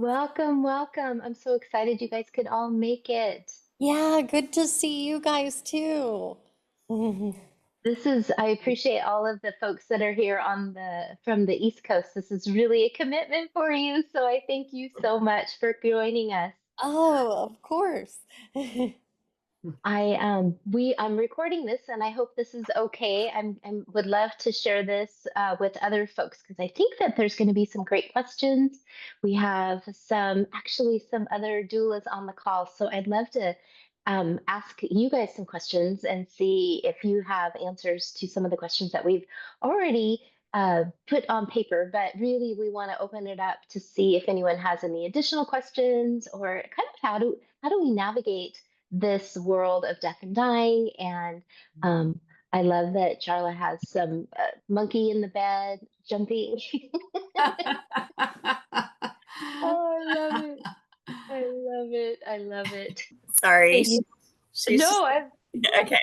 Welcome, welcome. I'm so excited you guys could all make it. Yeah, good to see you guys too. I appreciate all of the folks that are here from the East Coast. This is really a commitment for you. So I thank you so much for joining us. Oh, of course. I'm recording this and I hope this is okay. Would love to share this with other folks because I think that there's going to be some great questions. We have some other doulas on the call, so I'd love to ask you guys some questions and see if you have answers to some of the questions that we've already put on paper. But really, we want to open it up to see if anyone has any additional questions or kind of how do we navigate this world of death and dying. And I love that Charla has some monkey in the bed jumping. Oh, I love it. I love it. I love it. So Sorry, you, she's just no, okay.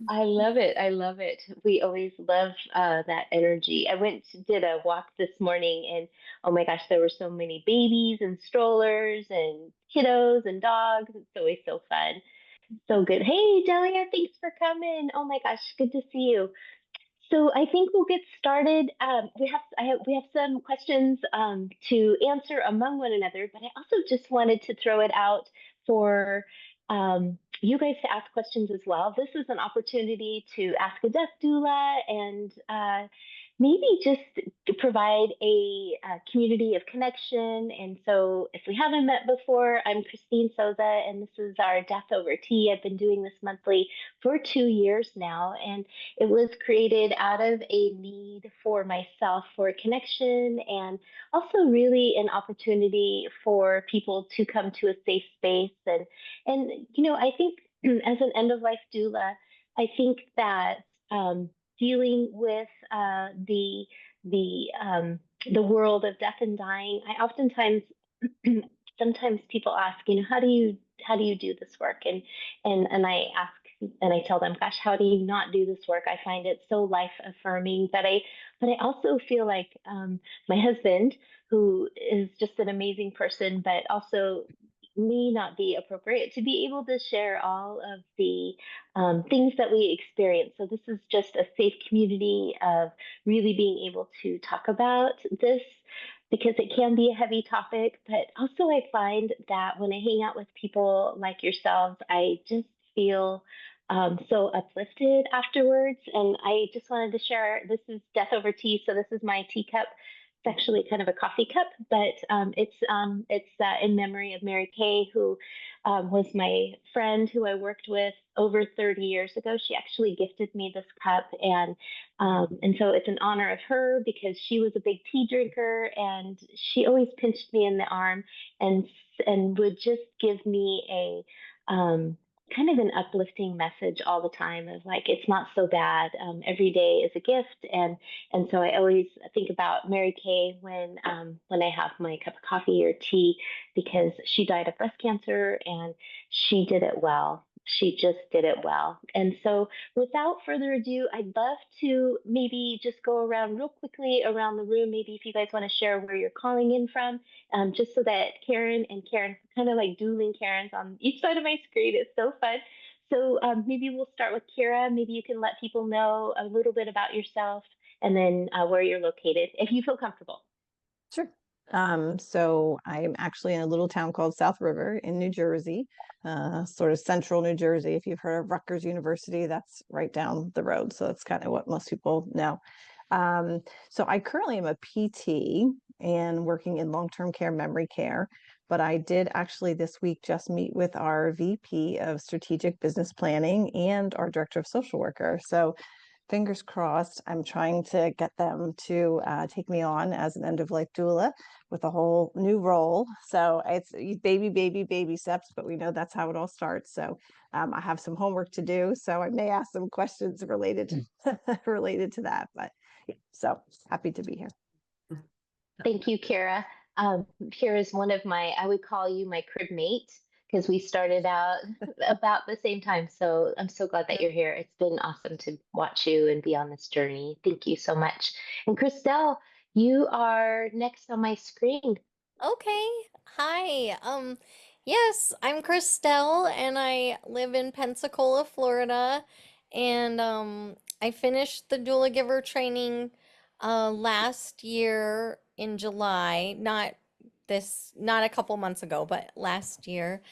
I love it. I love it. We always love that energy. Did a walk this morning, and oh my gosh, there were so many babies and strollers and kiddos and dogs. It's always so fun. So good. Hey, Delia, thanks for coming. Oh my gosh, good to see you. So I think we'll get started. We have some questions to answer among one another, but I also just wanted to throw it out for you guys to ask questions as well. This is an opportunity to ask a death doula and maybe just to provide a community of connection. And so, if we haven't met before, I'm Christine Souza, and this is our Death Over Tea. I've been doing this monthly for 2 years now, and it was created out of a need for myself for connection and also really an opportunity for people to come to a safe space. And I think as an end of life doula, I think that dealing with the world of death and dying, I oftentimes sometimes people ask, how do you do this work? And I ask and I tell them, gosh, how do you not do this work? I find it so life affirming. But I also feel like my husband, who is just an amazing person, but also may not be appropriate to be able to share all of the things that we experience. So this is just a safe community of really being able to talk about this because it can be a heavy topic. But also, I find that when I hang out with people like yourselves, I just feel so uplifted afterwards. And I just wanted to share this is Death Over Tea. So, this is my teacup. It's actually kind of a coffee cup, but it's in memory of Mary Kay, who was my friend who I worked with over 30 years ago. She actually gifted me this cup, and so it's an honor of her because she was a big tea drinker, and she always pinched me in the arm and and would just give me a kind of an uplifting message all the time of like it's not so bad. Every day is a gift, and so I always think about Mary Kay when I have my cup of coffee or tea because she died of breast cancer and she did it well. She just did it well. And so, without further ado, I'd love to maybe just go around real quickly around the room. Maybe if you guys want to share where you're calling in from, just so that Karen, kind of like dueling Karens on each side of my screen. It's so fun. So maybe we'll start with Kira. Maybe you can let people know a little bit about yourself and then where you're located, if you feel comfortable. Sure. So I'm actually in a little town called South River in New Jersey, sort of central New Jersey. If you've heard of Rutgers University, that's right down the road. So that's kind of what most people know. So I currently am a PT and working in long-term care memory care, but I did actually this week just meet with our VP of Strategic Business Planning and our Director of Social Worker. So fingers crossed, I'm trying to get them to take me on as an end of life doula with a whole new role. So it's baby steps, but we know that's how it all starts. So I have some homework to do. So I may ask some questions related related to that. But yeah, so happy to be here. Thank you, Kira. Kira is one of I would call you my crib mate because we started out about the same time. So I'm so glad that you're here. It's been awesome to watch you and be on this journey. Thank you so much. And Christelle, you are next on my screen. Okay. Hi. Yes, I'm Christelle and I live in Pensacola, Florida. And I finished the doula giver training last year in July, not a couple months ago, but last year.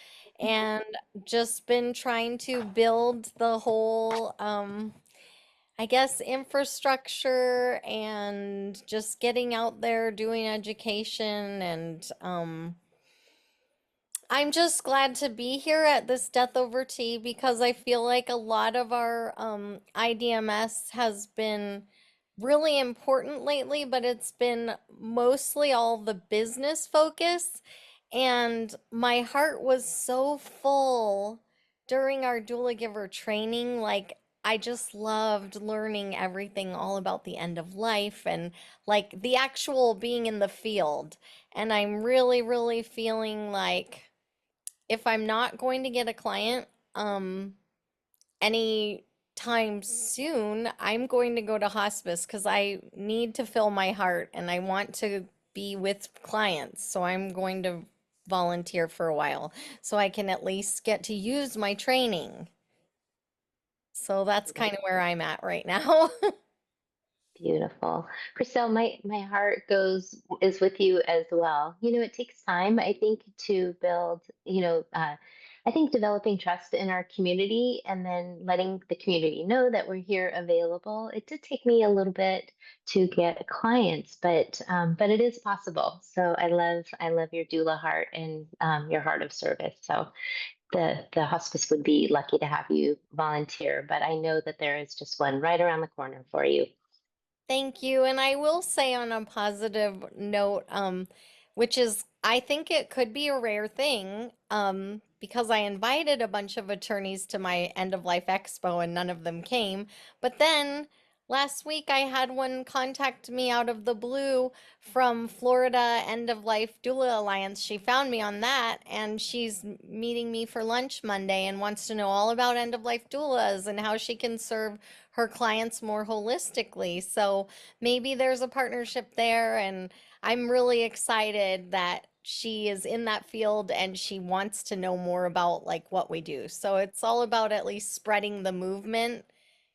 And just been trying to build the whole I guess infrastructure and just getting out there doing education and I'm just glad to be here at this Death Over Tea because I feel like a lot of our IDMS has been really important lately, but it's been mostly all the business focus. And my heart was so full during our doula giver training. Like, I just loved learning everything all about the end of life and like the actual being in the field. And I'm really, really feeling like if I'm not going to get a client um any time soon, I'm going to go to hospice because I need to fill my heart and I want to be with clients. So I'm going to volunteer for a while so I can at least get to use my training. So that's kind of where I'm at right now. Beautiful. Chriselle, my heart is with you as well. It takes time, I think, to build, I think developing trust in our community and then letting the community know that we're here available. It did take me a little bit to get clients, but it is possible. So I love your doula heart and your heart of service. So the hospice would be lucky to have you volunteer, but I know that there is just one right around the corner for you. Thank you. And I will say on a positive note, which is I think it could be a rare thing, because I invited a bunch of attorneys to my end of life expo and none of them came. But then last week I had one contact me out of the blue from Florida End of Life Doula Alliance. She found me on that and she's meeting me for lunch Monday and wants to know all about end of life doulas and how she can serve her clients more holistically. So maybe there's a partnership there, and I'm really excited that she is in that field and she wants to know more about like what we do. So it's all about at least spreading the movement,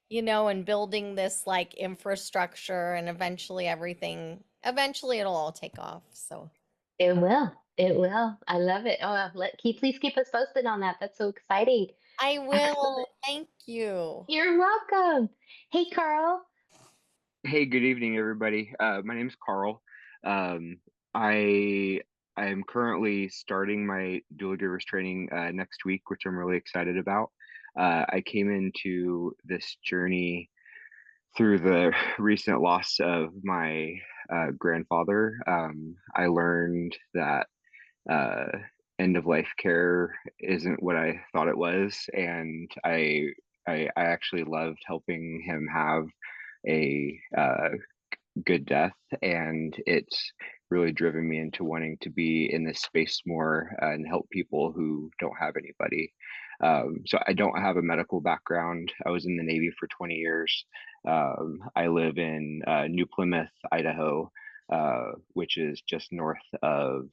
and building this like infrastructure and eventually it'll all take off. So It will. It will. I love it. Oh, please keep us posted on that. That's so exciting. I will. Excellent. Thank you. You're welcome. Hey, Carl. Hey, good evening, everybody. My name's Carl. Um, I I am currently starting my dual givers training next week, which I'm really excited about. I came into this journey through the recent loss of my grandfather. I learned that uh, end of life care isn't what I thought it was, and I actually loved helping him have a good death, and it's really driven me into wanting to be in this space more and help people who don't have anybody. So I don't have a medical background. I was in the Navy for 20 years. I live in New Plymouth, Idaho, which is just north of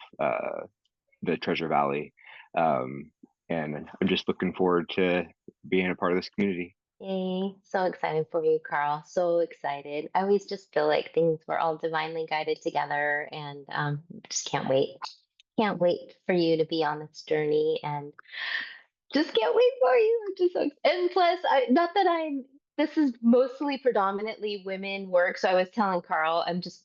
the Treasure Valley. And I'm just looking forward to being a part of this community. Yay. So excited for you, Carl. So excited. I always just feel like things were all divinely guided together and just can't wait. Can't wait for you to be on this journey and just can't wait for you. I'm just so and plus, not that this is mostly predominantly women work. So I was telling Carl, I'm just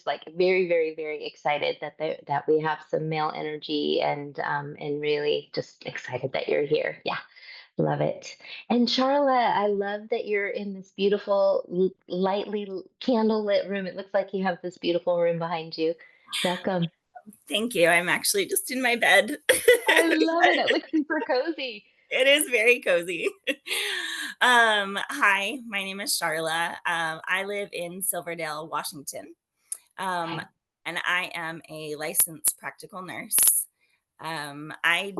like very, very, very excited that we have some male energy and really just excited that you're here. Yeah, love it. And Charla, I love that you're in this beautiful, lightly candlelit room. It looks like you have this beautiful room behind you. Welcome. Thank you. I'm actually just in my bed. I love it. It looks super cozy. It is very cozy. Hi, my name is Charla. I live in Silverdale, Washington, um, Okay. and I am a licensed practical nurse. I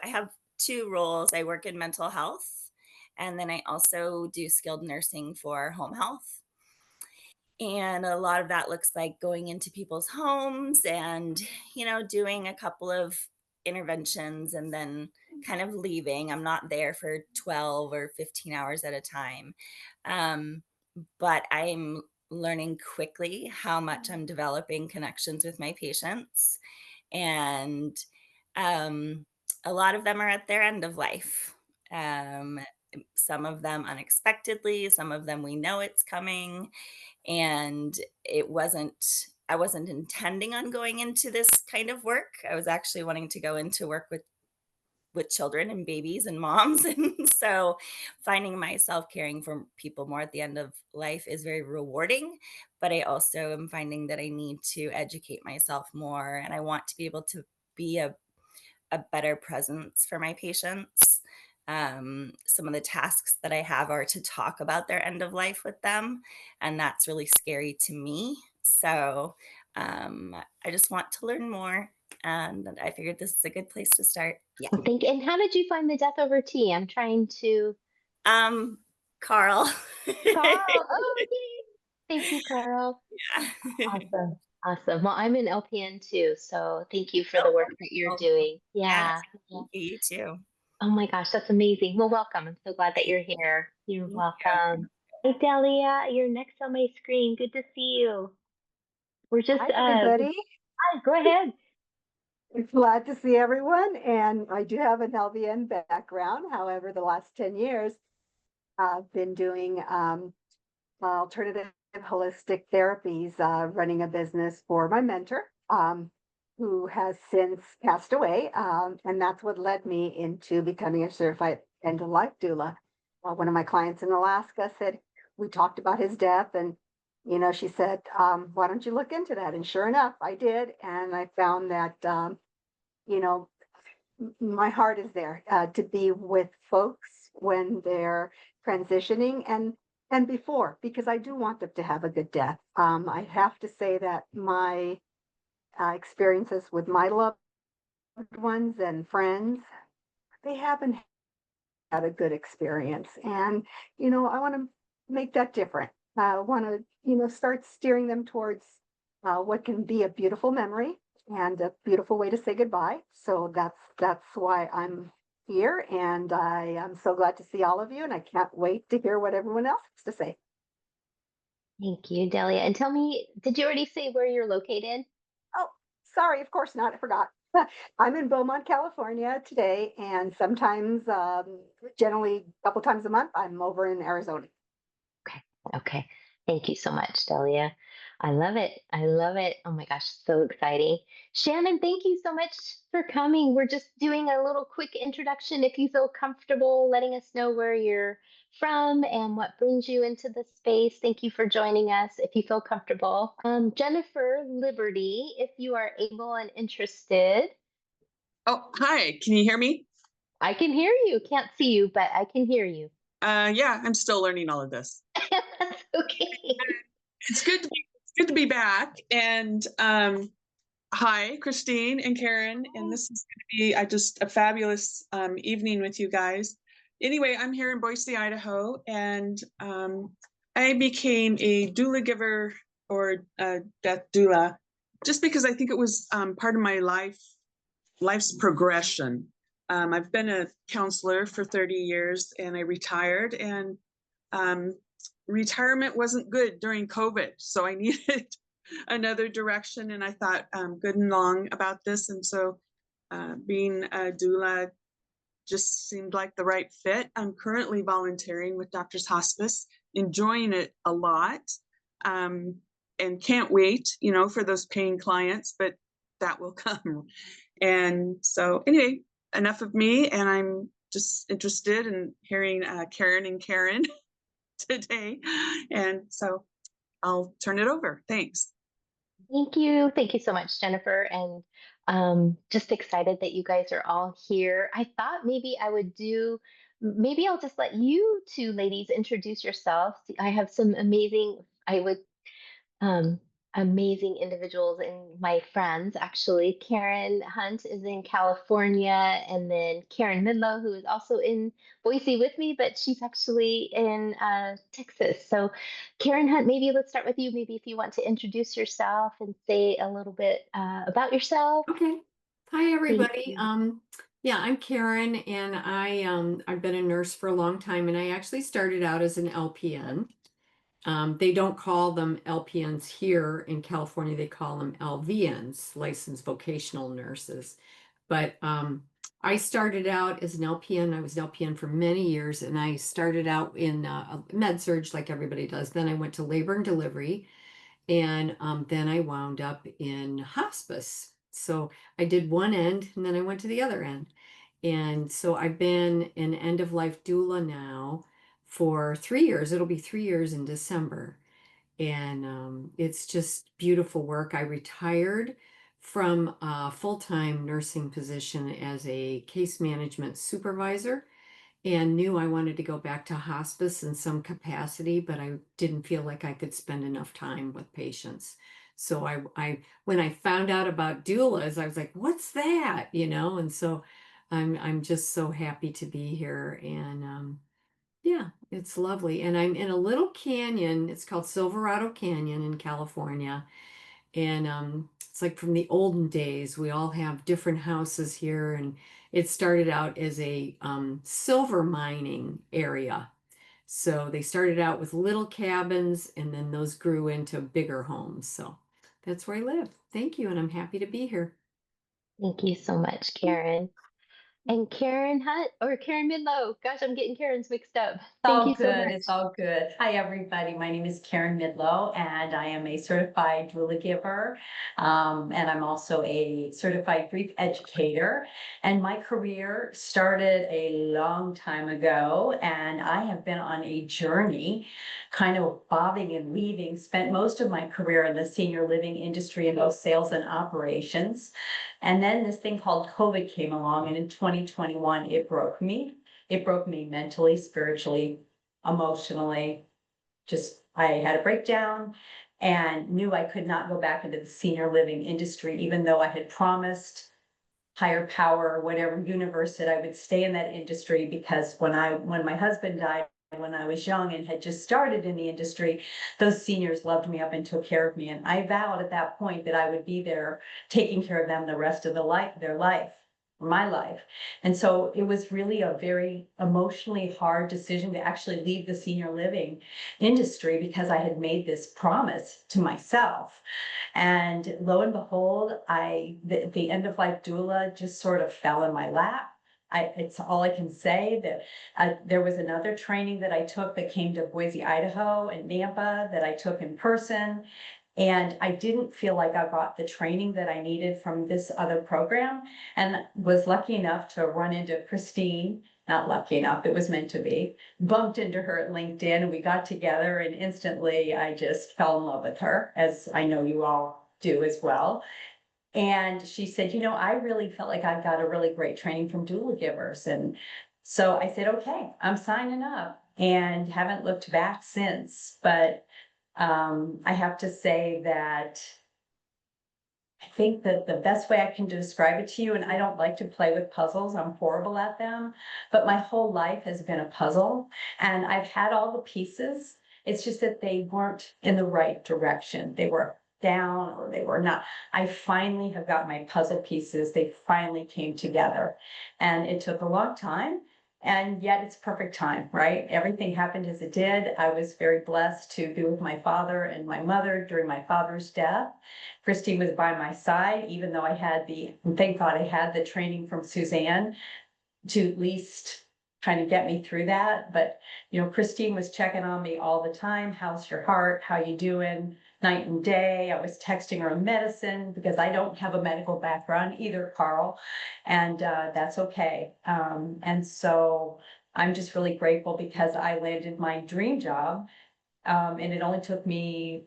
have two roles. I work in mental health, and then I also do skilled nursing for home health. And a lot of that looks like going into people's homes and, doing a couple of interventions and then kind of leaving. I'm not there for 12 or 15 hours at a time. Um, but I'm learning quickly how much I'm developing connections with my patients. And um, a lot of them are at their end of life. Um, some of them unexpectedly, some of them we know it's coming. And I wasn't intending on going into this kind of work. I was actually wanting to go into work with children and babies and moms. And so finding myself caring for people more at the end of life is very rewarding. But I also am finding that I need to educate myself more, and I want to be able to be a better presence for my patients. Some of the tasks that I have are to talk about their end of life with them, and that's really scary to me. So I just want to learn more, and I figured this is a good place to start. Yeah. And how did you find the Death Over Tea? I'm trying to. Carl. Carl. Oh, yay. Thank you, Carl. Yeah. Awesome. Awesome. Well, I'm an LPN too, so thank you for the Oh, work that you're wonderful. doing. Yes, Yeah. Yeah. thank you. You too. Oh my gosh, that's amazing. Well, welcome. I'm so glad that you're here. You're Thank you. welcome. Hey, Delia, you're next on my screen. Good to see you. We're just, Hi, everybody. hi, go ahead. Glad to see everyone. And I do have an LVN background. However, the last 10 years, I've been doing alternative holistic therapies, running a business for my mentor, who has since passed away. And that's what led me into becoming a certified end of life doula. One of my clients in Alaska said, we talked about his death, and she said, why don't you look into that? And sure enough, I did. And I found that, you know, my heart is there to be with folks when they're transitioning and before, because I do want them to have a good death. I have to say that my experiences with my loved ones and friends, they haven't had a good experience, and I want to make that different. I want to start steering them towards what can be a beautiful memory and a beautiful way to say goodbye. So that's why I'm here, and I am so glad to see all of you, and I can't wait to hear what everyone else has to say. Thank you, Delia. And tell me, did you already say where you're located? Oh, sorry, of course not. I forgot. I'm in Beaumont, California today, and sometimes, generally, a couple times a month, I'm over in Arizona. Okay. Okay. Thank you so much, Delia. I love it. I love it. Oh my gosh, so exciting. Shannon, thank you so much for coming. We're just doing a little quick introduction. If you feel comfortable letting us know where you're from and what brings you into the space, thank you for joining us. If you feel comfortable, Jennifer Liberty, if you are able and interested. Oh, hi. Can you hear me? I can hear you. Can't see you, but I can hear you. Yeah, I'm still learning all of this. That's okay. It's good to be back. And hi, Christine and Karen. And this is going to be just a fabulous evening with you guys. Anyway, I'm here in Boise, Idaho, and I became a doula giver or death doula just because I think it was part of my life's progression. I've been a counselor for 30 years and I retired, and retirement wasn't good during COVID. So I needed another direction, and I thought good and long about this. And so being a doula just seemed like the right fit. I'm currently volunteering with Doctors Hospice, enjoying it a lot, and can't wait, for those paying clients, but that will come. And so anyway, enough of me, and I'm just interested in hearing Karen and Karen today. And so I'll turn it over. Thanks. Thank you. Thank you so much, Jennifer. And just excited that you guys are all here. I thought maybe I'll just let you two ladies introduce yourselves. I have some amazing, I would, amazing individuals and my friends. Actually, Karen Hunt is in California, and then Karen Midlo, who is also in Boise with me, but she's actually in Texas. So, Karen Hunt, maybe let's start with you. Maybe if you want to introduce yourself and say a little bit about yourself. Okay. Hi, Thank everybody. you. Yeah, I'm Karen, and I've been a nurse for a long time, and I actually started out as an LPN. They don't call them LPNs here in California, they call them LVNs, licensed vocational nurses. But I started out as an LPN. I was an LPN for many years, and I started out in med surg like everybody does. Then I went to labor and delivery, and then I wound up in hospice. So I did one end and then I went to the other end. And so I've been an end of life doula now for 3 years. It'll be 3 years in December. And it's just beautiful work. I retired from a full-time nursing position as a case management supervisor and knew I wanted to go back to hospice in some capacity, but I didn't feel like I could spend enough time with patients. So when I found out about doulas, I was like, "What's that?" And so I'm just so happy to be here, and yeah, it's lovely. And I'm in a little canyon. It's called Silverado Canyon in California, and it's like from the olden days. We all have different houses here, and it started out as a silver mining area. So they started out with little cabins, and then those grew into bigger homes. So that's where I live. Thank you, and I'm happy to be here. Thank you so much, Karen. And Karen Hunt or Karen Midlo. Gosh, I'm getting Karen's mixed up. Thank you so much. It's all good. Hi, everybody. My name is Karen Midlo, and I am a certified doula giver. And I'm also a certified grief educator. And my career started a long time ago, and I have been on a journey, kind of bobbing and weaving, spent most of my career in the senior living industry in both sales and operations. And then this thing called COVID came along, and in 2021, it broke me. It broke me mentally, spiritually, emotionally. Just, I had a breakdown and knew I could not go back into the senior living industry, even though I had promised higher power or whatever universe that I would stay in that industry, because when my husband died when I was young and had just started in the industry, those seniors loved me up and took care of me. And I vowed at that point that I would be there taking care of them the rest of their life, my life. And so it was really a very emotionally hard decision to actually leave the senior living industry, because I had made this promise to myself. And lo and behold, the end of life doula just sort of fell in my lap. It's all I can say. That there was another training that I took that came to Boise, Idaho, and Nampa, that I took in person. And I didn't feel like I got the training that I needed from this other program, and was lucky enough to run into Christine. Not lucky enough, it was meant to be. Bumped into her at LinkedIn, and we got together, and instantly I just fell in love with her, as I know you all do as well. And she said, I really felt like I got a really great training from doula givers. And so I said, okay, I'm signing up, and haven't looked back since. But I have to say that I think that the best way I can describe it to you, and I don't like to play with puzzles, I'm horrible at them, but my whole life has been a puzzle, and I've had all the pieces. It's just that they weren't in the right direction. They were down, or they were not. I finally have got my puzzle pieces. They finally came together, and it took a long time. And yet it's perfect time, right? Everything happened as it did. I was very blessed to be with my father and my mother during my father's death. Christine was by my side, even though thank God I had the training from Suzanne to at least kind of get me through that. But, Christine was checking on me all the time. How's your heart? How you doing? Night and day. I was texting her medicine, because I don't have a medical background either, Carl, and that's okay. And so I'm just really grateful, because I landed my dream job, and it only took me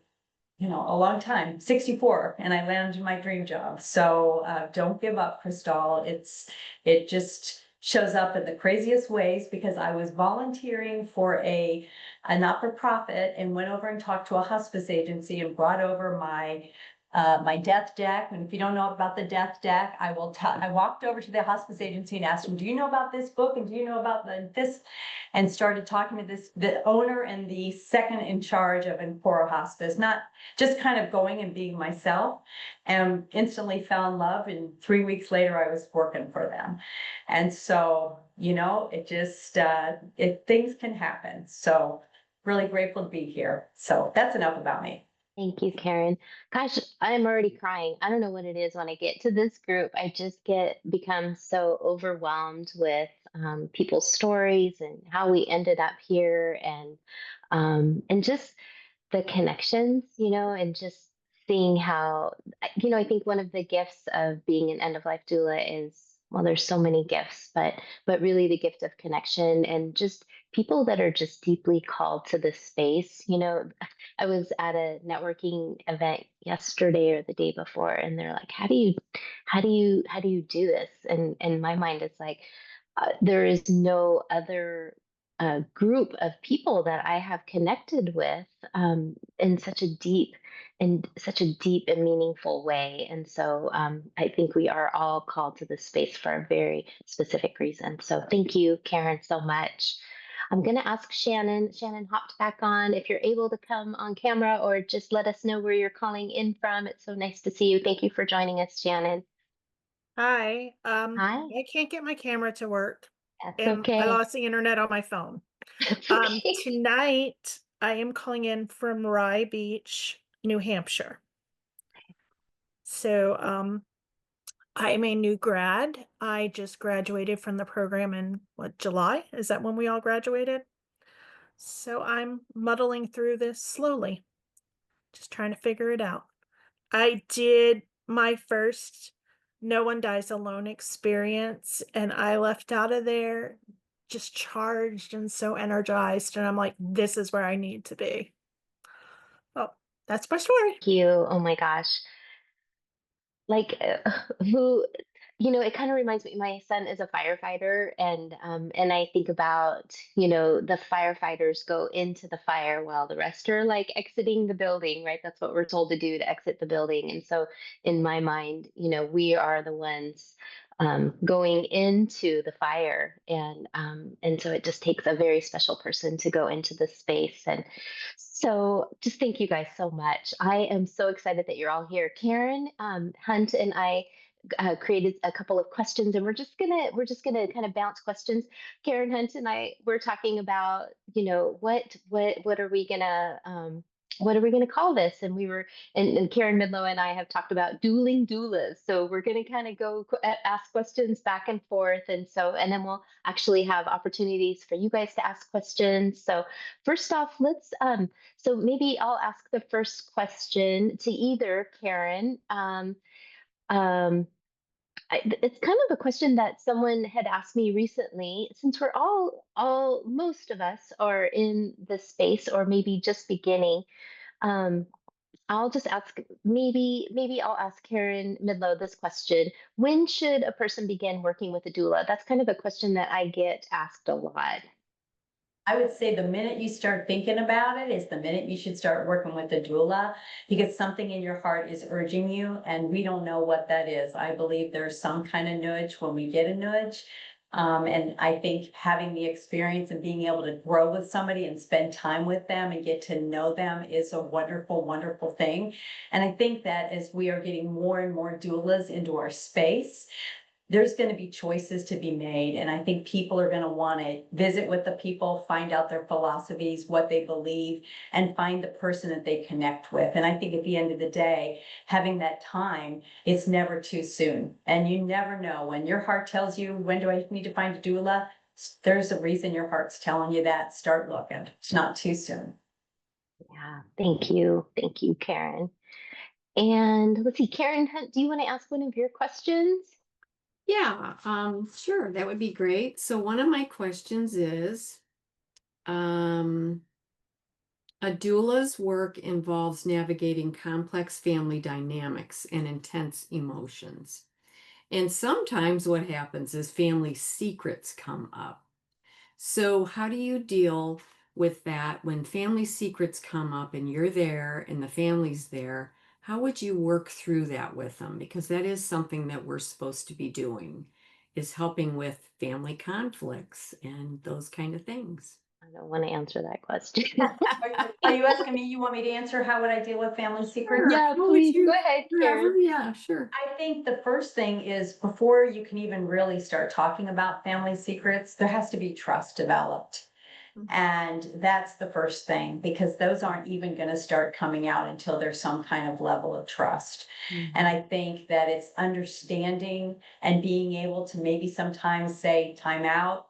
a long time, 64, and I landed my dream job. So don't give up, Crystal. It just shows up in the craziest ways because I was volunteering for a not-for-profit and went over and talked to a hospice agency and brought over my death deck. And if you don't know about the death deck, I walked over to the hospice agency and asked them, do you know about this book? And do you know about this? And started talking to the owner and the second in charge of Ancora Hospice, not just kind of going and being myself, and instantly fell in love. And 3 weeks later, I was working for them. And so, it just, things can happen. So really grateful to be here. So that's enough about me. Thank you, Karen. Gosh, I'm already crying. I don't know what it is when I get to this group. I just become so overwhelmed with people's stories and how we ended up here, and just the connections, and just seeing how, I think one of the gifts of being an end of life doula is, well, there's so many gifts, but really the gift of connection and just people that are just deeply called to this space. I was at a networking event yesterday or the day before, and they're like, how do you do this? And my mind is like, there is no other group of people that I have connected with in such a deep and meaningful way. And so I think we are all called to this space for a very specific reason. So thank you, Karen, so much. I'm going to ask Shannon. Shannon hopped back on. If you're able to come on camera or just let us know where you're calling in from. It's so nice to see you. Thank you for joining us, Shannon. Hi. Hi. I can't get my camera to work, That's and okay. I lost the internet on my phone. That's okay. Tonight I am calling in from Rye Beach, New Hampshire. So, I'm a new grad. I just graduated from the program in July? Is that when we all graduated? So I'm muddling through this slowly, just trying to figure it out. I did my first No One Dies Alone experience, and I left out of there just charged and so energized. And I'm like, this is where I need to be. Oh, that's my story. Thank you. Oh my gosh. Like who, it kind of reminds me, my son is a firefighter, and I think about, the firefighters go into the fire while the rest are like exiting the building, right? That's what we're told to do, to exit the building. And so in my mind, we are the ones going into the fire, and so it just takes a very special person to go into this space. And so just thank you guys so much. I am so excited that you're all here. Karen Hunt and I created a couple of questions, and we're just gonna kind of bounce questions. Karen Hunt and I were talking about, what are we gonna call this? And and Karen Midlo and I have talked about dueling doulas. So we're gonna kind of go ask questions back and forth, and then we'll actually have opportunities for you guys to ask questions. So first off, so maybe I'll ask the first question to either Karen. It's kind of a question that someone had asked me recently. Since we're most of us are in this space, or maybe just beginning, um, I'll just ask, maybe I'll ask Karen Midlo this question. When should a person begin working with a doula? That's kind of a question that I get asked a lot. I would say the minute you start thinking about it is the minute you should start working with a doula, because something in your heart is urging you, and we don't know what that is. I believe there's some kind of nudge when we get a nudge. And I think having the experience and being able to grow with somebody and spend time with them and get to know them is a wonderful, wonderful thing. And I think that as we are getting more and more doulas into our space, there's going to be choices to be made. And I think people are going to want to visit with the people, find out their philosophies, what they believe, and find the person that they connect with. And I think at the end of the day, having that time, it's never too soon. And you never know when your heart tells you, when do I need to find a doula? There's a reason your heart's telling you that. Start looking. It's not too soon. Yeah, thank you. Thank you, Karen. And let's see, Karen Hunt, do you want to ask one of your questions? Yeah, sure, that would be great. So one of my questions is, a doula's work involves navigating complex family dynamics and intense emotions. And sometimes what happens is family secrets come up. So how do you deal with that when family secrets come up and you're there and the family's there? How would you work through that with them? Because that is something that we're supposed to be doing, is helping with family conflicts and those kind of things. I don't want to answer that question. Are you asking me, you want me to answer how would I deal with family secrets? Yeah, How would please you- go ahead, whatever, Karen. yeah, sure. I think the first thing is before you can even really start talking about family secrets, there has to be trust developed. And that's the first thing, because those aren't even going to start coming out until there's some kind of level of trust. And I think that it's understanding and being able to maybe sometimes say, time out.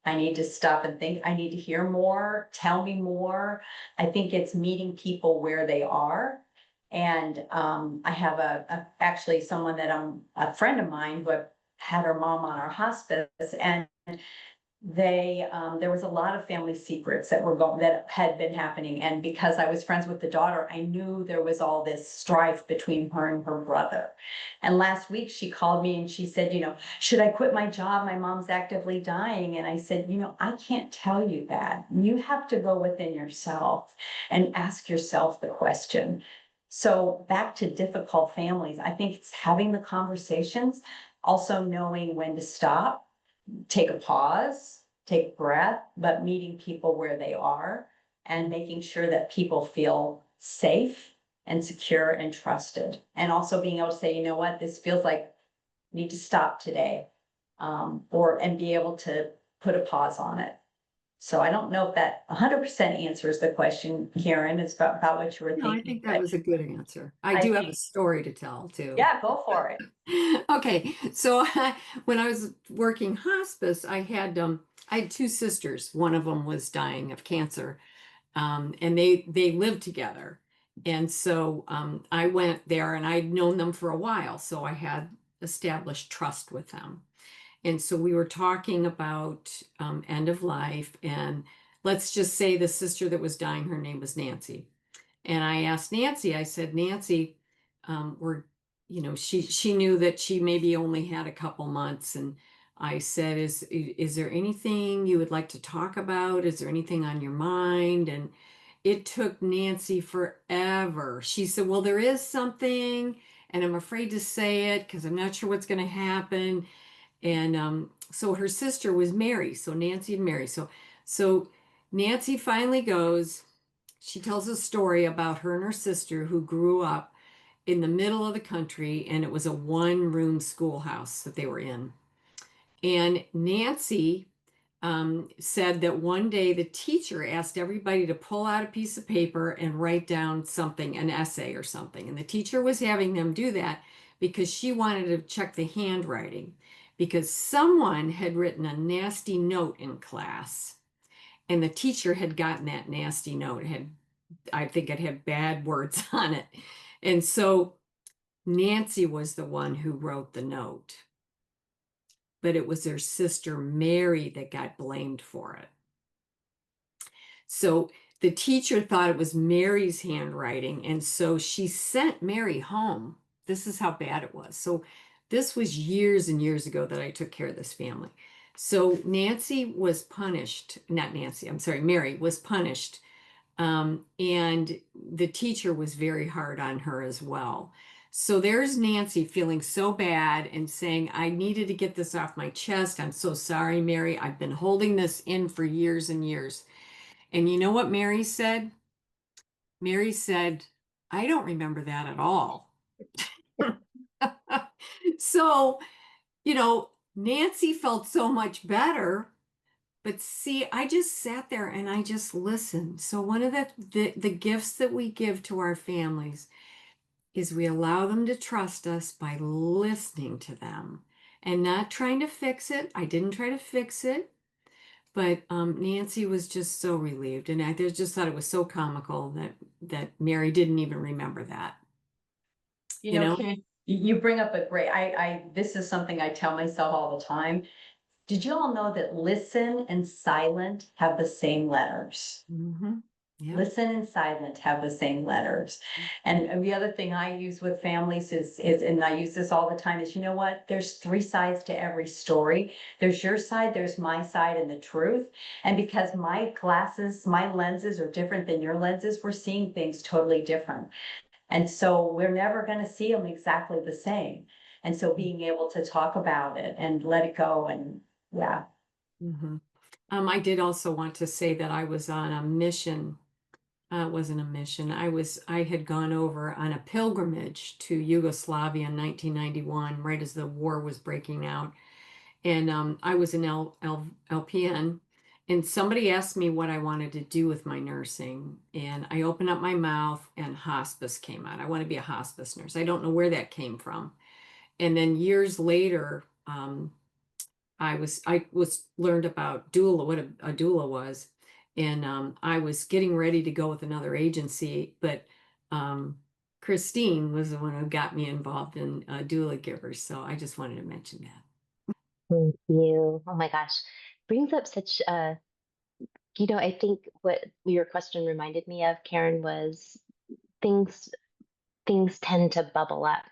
I need to stop and think. I need to hear more. Tell me more. I think it's meeting people where they are. And I have actually someone that a friend of mine who had her mom on our hospice, and there was a lot of family secrets that had been happening. And because I was friends with the daughter, I knew there was all this strife between her and her brother. And last week she called me and she said, should I quit my job? My mom's actively dying. And I said, I can't tell you that. You have to go within yourself and ask yourself the question. So back to difficult families, I think it's having the conversations, also knowing when to stop, take a pause, take a breath, but meeting people where they are and making sure that people feel safe and secure and trusted. And also being able to say, you know what, this feels like I need to stop today, and be able to put a pause on it. So I don't know if that 100% answers the question, Karen. It's about what you were No, thinking. I think that was a good answer. I I do have think- a story to tell too. Yeah, go for it. Okay, so when I was working hospice, I had two sisters. One of them was dying of cancer, and they lived together. And so I went there, and I'd known them for a while, so I had established trust with them. And so we were talking about end of life, and let's just say the sister that was dying, her name was Nancy. And I asked Nancy, I said, Nancy, she knew that she maybe only had a couple months. And I said, is there anything you would like to talk about? Is there anything on your mind? And it took Nancy forever. She said, well, there is something, and I'm afraid to say it because I'm not sure what's going to happen. And so her sister was Mary. So Nancy and Mary. So Nancy finally goes. She tells a story about her and her sister who grew up in the middle of the country, and it was a one-room schoolhouse that they were in. And Nancy said that one day the teacher asked everybody to pull out a piece of paper and write down something, an essay or something. And the teacher was having them do that because she wanted to check the handwriting, because someone had written a nasty note in class. And the teacher had gotten that nasty note. I think it had bad words on it. And so Nancy was the one who wrote the note. But it was her sister Mary that got blamed for it. So the teacher thought it was Mary's handwriting. And so she sent Mary home. This is how bad it was. So this was years and years ago that I took care of this family. So Nancy was punished, not Nancy, I'm sorry, Mary was punished. And the teacher was very hard on her as well. So there's Nancy feeling so bad and saying, I needed to get this off my chest. I'm so sorry, Mary. I've been holding this in for years and years. And you know what Mary said? Mary said, I don't remember that at all. So, Nancy felt so much better. But see, I just sat there and I just listened. So one of the gifts that we give to our families is we allow them to trust us by listening to them and not trying to fix it. I didn't try to fix it, but Nancy was just so relieved, and I just thought it was so comical that Mary didn't even remember that. Karen, you bring up a great, this is something I tell myself all the time. Did you all know that listen and silent have the same letters? Mm-hmm. Yeah. Listen in silence have the same letters. And the other thing I use with families is, and I use this all the time, is, you know what? There's three sides to every story. There's your side, there's my side, and the truth. And because my glasses, my lenses are different than your lenses, we're seeing things totally different. And so we're never going to see them exactly the same. And so being able to talk about it and let it go, and yeah. Mm-hmm. I did also want to say that I was on a mission. It wasn't a mission. I had gone over on a pilgrimage to Yugoslavia in 1991, right as the war was breaking out. And I was an LPN, and somebody asked me what I wanted to do with my nursing. And I opened up my mouth, and hospice came out. I want to be a hospice nurse. I don't know where that came from. And then years later, I was learned about doula, what a doula was, and I was getting ready to go with another agency, but um, Christine was the one who got me involved in doula givers. So I just wanted to mention that. Thank you. Oh my gosh. Brings up such I think what your question reminded me of, Karen, was things things tend to bubble up,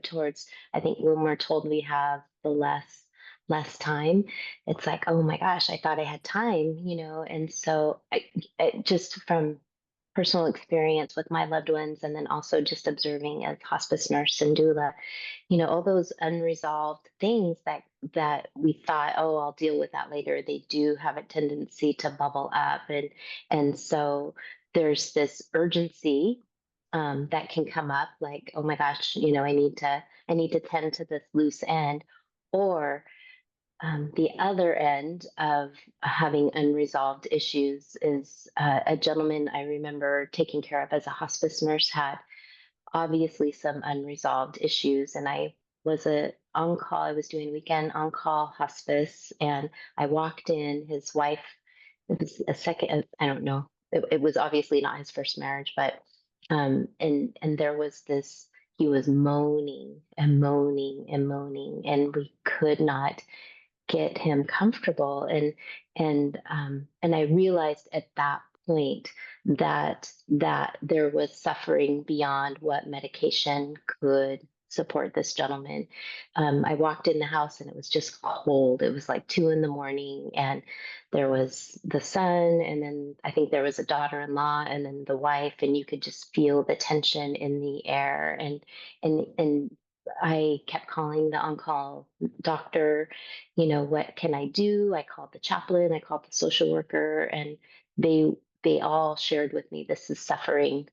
towards, I think when we're told we have the less time, it's like, oh my gosh, I thought I had time, and so just from personal experience with my loved ones, and then also just observing as hospice nurse and doula, all those unresolved things that we thought, oh, I'll deal with that later, they do have a tendency to bubble up, and so there's this urgency that can come up, like, oh my gosh, I need to tend to this loose end, or the other end of having unresolved issues is a gentleman I remember taking care of as a hospice nurse had obviously some unresolved issues, and I was on call. I was doing weekend on call hospice, and I walked in. His wife, it was a second. I don't know. It was obviously not his first marriage, but and there was this. He was moaning and moaning and moaning, and we could not get him comfortable, and I realized at that point that there was suffering beyond what medication could support this gentleman. I walked in the house and it was just cold. It was like 2 a.m, and there was the son, and then I think there was a daughter-in-law, and then the wife, and you could just feel the tension in the air, and I kept calling the on-call doctor, what can I do? I called the chaplain, I called the social worker, and they all shared with me this is suffering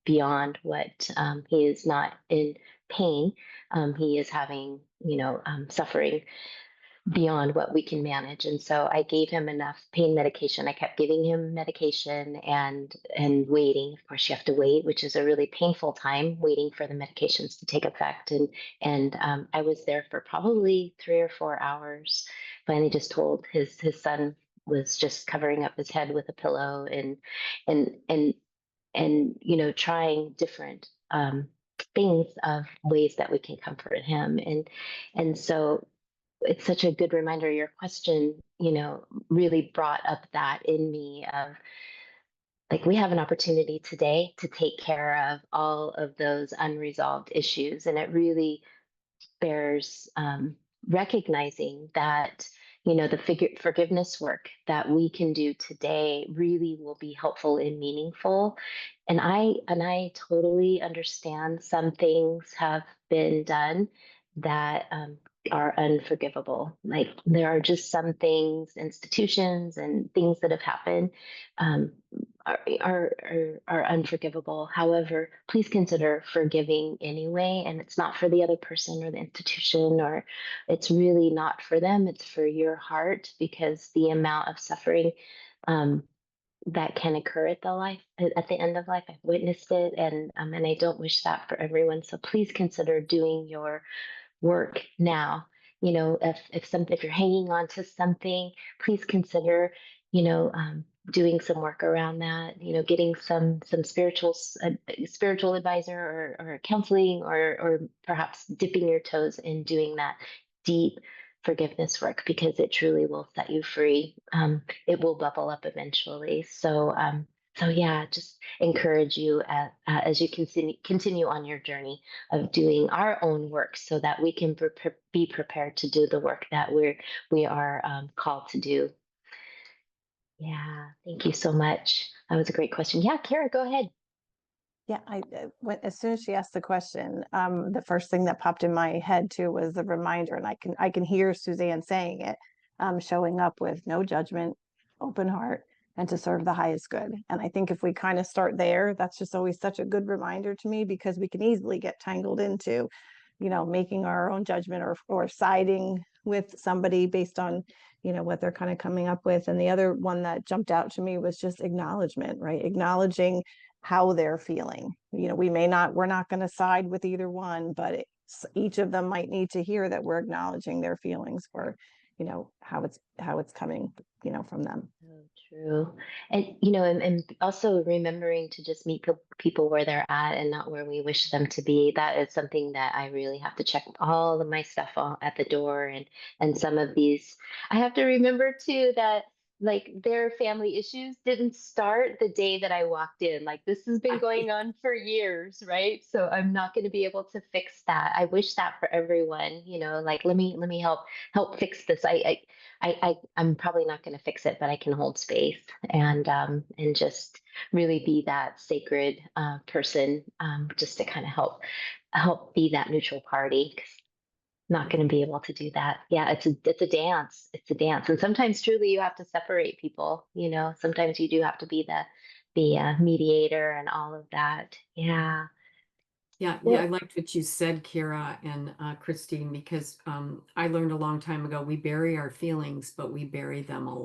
beyond what he is not in pain. He is having, suffering beyond what we can manage. And so I gave him enough pain medication. I kept giving him medication and waiting. Of course, you have to wait, which is a really painful time, waiting for the medications to take effect. And I was there for probably 3 or 4 hours. Finally, just told his son was just covering up his head with a pillow, and trying different things of ways that we can comfort him. And so it's such a good reminder. Your question, really brought up that in me of, like, we have an opportunity today to take care of all of those unresolved issues. And it really bears recognizing that, the forgiveness work that we can do today really will be helpful and meaningful. And I totally understand some things have been done that are unforgivable. Like, there are just some things, institutions and things that have happened um, are unforgivable. However, please consider forgiving anyway. And it's not for the other person or the institution, or it's really not for them. It's for your heart, because the amount of suffering that can occur at the end of life, I've witnessed it, and I don't wish that for everyone. So please consider doing your work now. If you're hanging on to something, please consider, doing some work around that. Getting some spiritual advisor, or counseling, or perhaps dipping your toes in doing that deep forgiveness work, because it truly will set you free. It will bubble up eventually. So So yeah, just encourage you as you continue on your journey of doing our own work, so that we can be prepared to do the work that we are called to do. Yeah, thank you so much. That was a great question. Yeah, Kara, go ahead. Yeah, as soon as she asked the question, the first thing that popped in my head too was the reminder, and I can hear Suzanne saying it, showing up with no judgment, open heart, and to serve the highest good. And I think if we kind of start there, that's just always such a good reminder to me, because we can easily get tangled into, making our own judgment, or siding with somebody based on, what they're kind of coming up with. And the other one that jumped out to me was just acknowledgement, right? Acknowledging how they're feeling. We're not going to side with either one, but each of them might need to hear that we're acknowledging their feelings, or how it's coming from them. So true. And and also remembering to just meet people where they're at and not where we wish them to be. That is something that I really have to check all of my stuff at the door. And some of these I have to remember too, that like their family issues didn't start the day that I walked in. Like this has been going on for years, right? So I'm not going to be able to fix that. I wish that for everyone, like let me help fix this. I'm probably not going to fix it, but I can hold space and just really be that sacred person, just to kind of help be that neutral party. 'Cause not going to be able to do that. Yeah, it's a dance. It's a dance, and sometimes truly you have to separate people. Sometimes you do have to be the mediator and all of that. Yeah. Yeah, Well, I liked what you said, Kira and Christine, because I learned a long time ago, we bury our feelings, but we bury them alive.